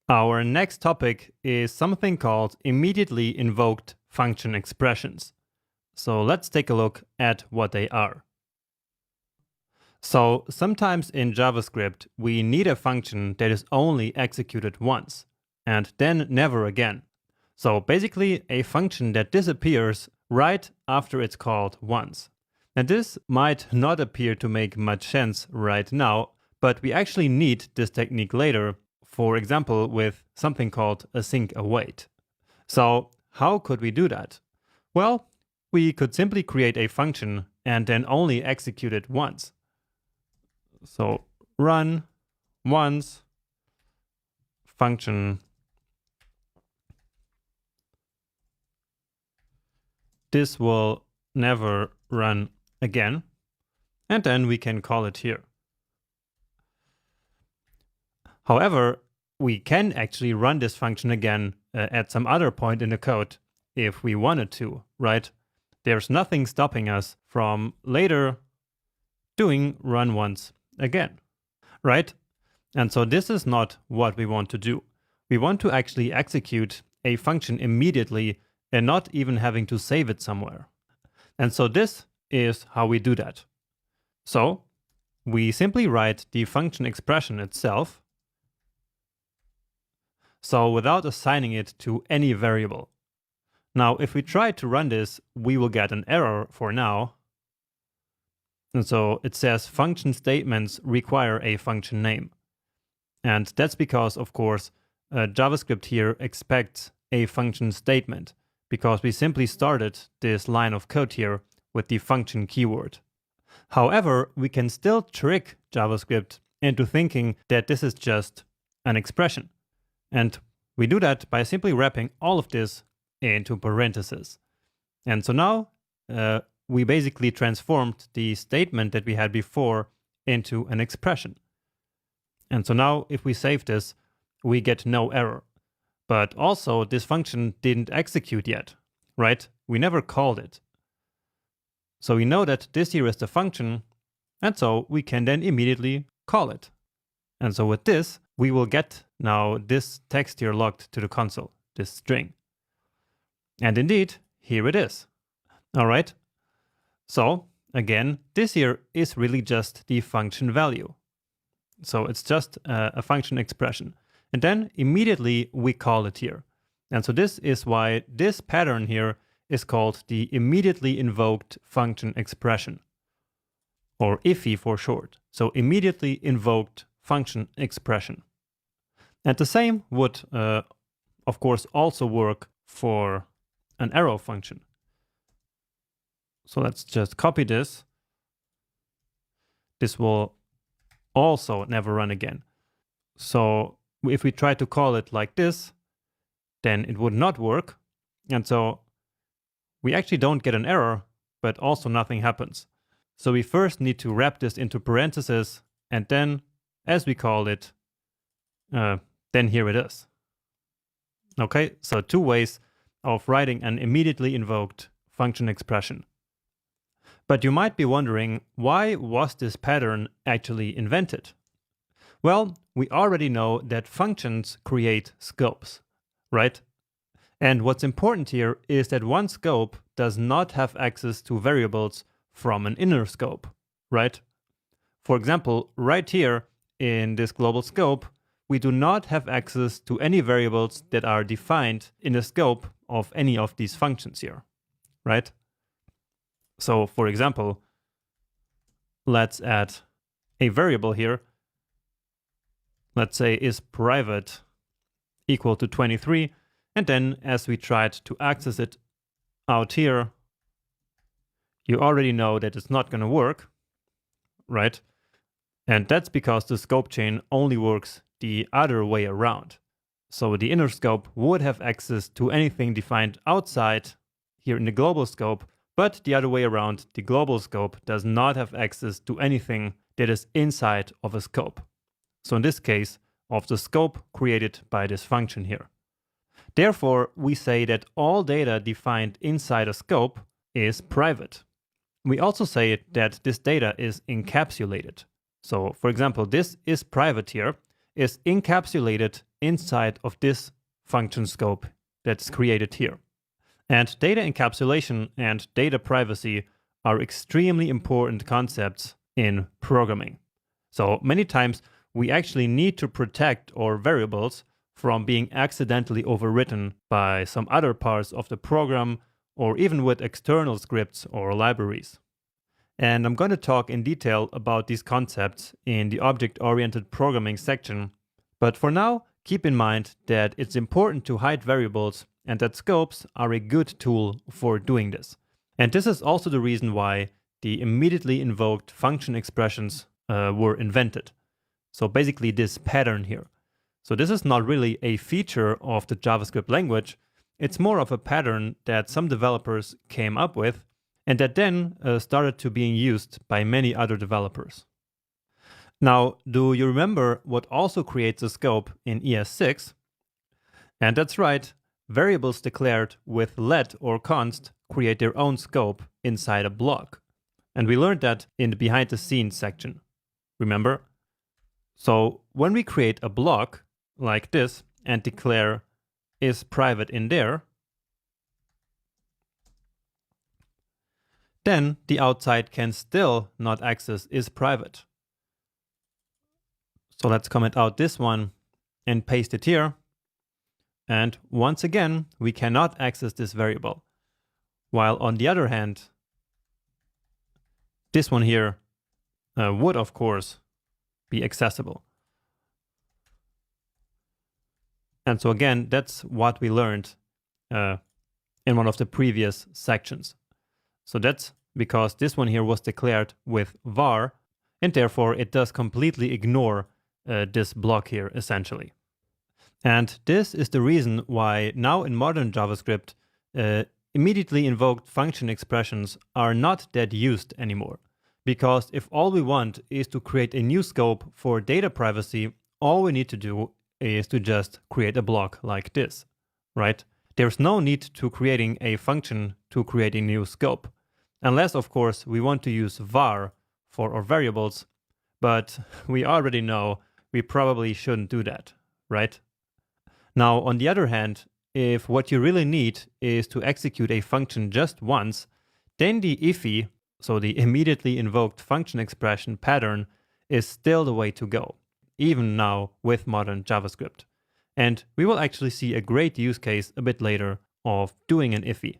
Our next topic is something called immediately invoked function expressions. So let's take a look at what they are. So sometimes in JavaScript, we need a function that is only executed once and then never again. So basically a function that disappears right after it's called once. And this might not appear to make much sense right now, but we actually need this technique later, for example, with something called async await. So how could we do that? Well, we could simply create a function and then only execute it once. So run once function this will never run again, and then we can call it here. However, we can actually run this function again at some other point in the code if we wanted to, right? There's nothing stopping us from later doing run once again, right? And so this is not what we want to do. We want to actually execute a function immediately and not even having to save it somewhere. And so this is how we do that. So we simply write the function expression itself, so without assigning it to any variable. Now, if we try to run this, we will get an error for now. And so it says function statements require a function name. And that's because, of course, JavaScript here expects a function statement, because we simply started this line of code here with the function keyword. However, we can still trick JavaScript into thinking that this is just an expression. And we do that by simply wrapping all of this into parentheses. And so now we basically transformed the statement that we had before into an expression. And so now if we save this, we get no error. But also this function didn't execute yet, right? We never called it. So we know that this here is the function, and so we can then immediately call it. And so with this, we will get now this text here logged to the console, this string. And indeed, here it is. All right. So again, this here is really just the function value. So it's just a function expression. And then immediately we call it here. And so this is why this pattern here is called the immediately invoked function expression, or IIFE for short. So immediately invoked function expression. And the same would, of course, also work for an arrow function. So let's just copy this. This will also never run again. So if we try to call it like this, then it would not work. And so we actually don't get an error, but also nothing happens. So we first need to wrap this into parentheses, and then as we call it, then here it is. Okay, so two ways of writing an immediately invoked function expression. But you might be wondering, why was this pattern actually invented? Well, we already know that functions create scopes, right? And what's important here is that one scope does not have access to variables from an inner scope, right? For example, right here in this global scope, we do not have access to any variables that are defined in the scope of any of these functions here, right? So for example, let's add a variable here. Let's say is private equal to 23. And then as we tried to access it out here, you already know that it's not going to work, right? And that's because the scope chain only works the other way around. So the inner scope would have access to anything defined outside here in the global scope, but the other way around, the global scope does not have access to anything that is inside of a scope. So in this case, of the scope created by this function here. Therefore, we say that all data defined inside a scope is private. We also say that this data is encapsulated. So for example, this is private here is encapsulated inside of this function scope that's created here. And data encapsulation and data privacy are extremely important concepts in programming. So many times we actually need to protect our variables from being accidentally overwritten by some other parts of the program or even with external scripts or libraries. And I'm going to talk in detail about these concepts in the object-oriented programming section. But for now, keep in mind that it's important to hide variables and that scopes are a good tool for doing this. And this is also the reason why the immediately invoked function expressions were invented. So basically this pattern here. So this is not really a feature of the JavaScript language. It's more of a pattern that some developers came up with and that then started to being used by many other developers. Now, do you remember what also creates a scope in ES6? And that's right, variables declared with let or const create their own scope inside a block. And we learned that in the behind the scenes section. Remember? So when we create a block like this and declare is private in there, then the outside can still not access is private. So let's comment out this one and paste it here. And once again, we cannot access this variable. While on the other hand, this one here would of course be accessible. And so again, that's what we learned in one of the previous sections. So that's because this one here was declared with var, and therefore it does completely ignore this block here, essentially. And this is the reason why now in modern JavaScript, immediately invoked function expressions are not that used anymore. Because if all we want is to create a new scope for data privacy, all we need to do is to just create a block like this, right? There's no need to creating a function to create a new scope. Unless, of course, we want to use var for our variables, but we already know we probably shouldn't do that, right? Now, on the other hand, if what you really need is to execute a function just once, then the IIFE, so the immediately invoked function expression pattern, is still the way to go, even now with modern JavaScript. And we will actually see a great use case a bit later of doing an IIFE.